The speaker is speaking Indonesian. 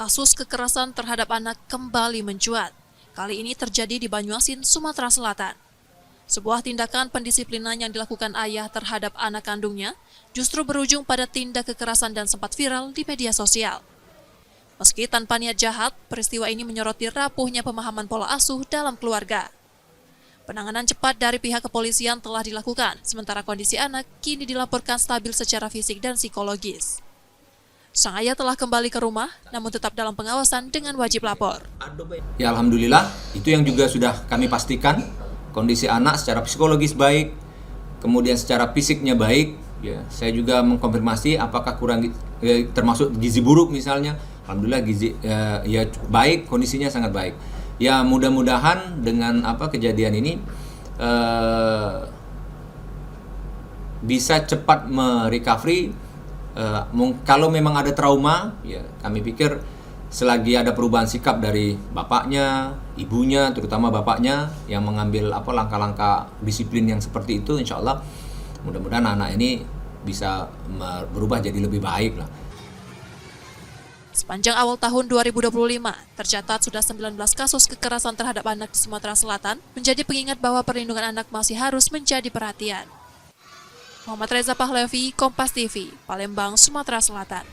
Kasus kekerasan terhadap anak kembali mencuat. Kali ini terjadi di Banyuasin, Sumatera Selatan. Sebuah tindakan pendisiplinan yang dilakukan ayah terhadap anak kandungnya justru berujung pada tindak kekerasan dan sempat viral di media sosial. Meski tanpa niat jahat, peristiwa ini menyoroti rapuhnya pemahaman pola asuh dalam keluarga. Penanganan cepat dari pihak kepolisian telah dilakukan, sementara kondisi anak kini dilaporkan stabil secara fisik dan psikologis. Sang ayah telah kembali ke rumah, namun tetap dalam pengawasan dengan wajib lapor. Ya alhamdulillah, itu yang juga sudah kami pastikan. Kondisi anak secara psikologis baik, kemudian secara fisiknya baik. Ya, saya juga mengkonfirmasi apakah kurang termasuk gizi buruk misalnya. Alhamdulillah gizi ya baik, kondisinya sangat baik. Ya mudah-mudahan dengan kejadian ini bisa cepat merecovery. Kalau memang ada trauma, ya kami pikir selagi ada perubahan sikap dari bapaknya, ibunya, terutama bapaknya yang mengambil langkah-langkah disiplin yang seperti itu, insya Allah mudah-mudahan anak ini bisa berubah jadi lebih baik lah. Sepanjang awal tahun 2025, tercatat sudah 19 kasus kekerasan terhadap anak di Sumatera Selatan, menjadi pengingat bahwa perlindungan anak masih harus menjadi perhatian. Muhammad Reza Pahlavi, Kompas TV, Palembang, Sumatera Selatan.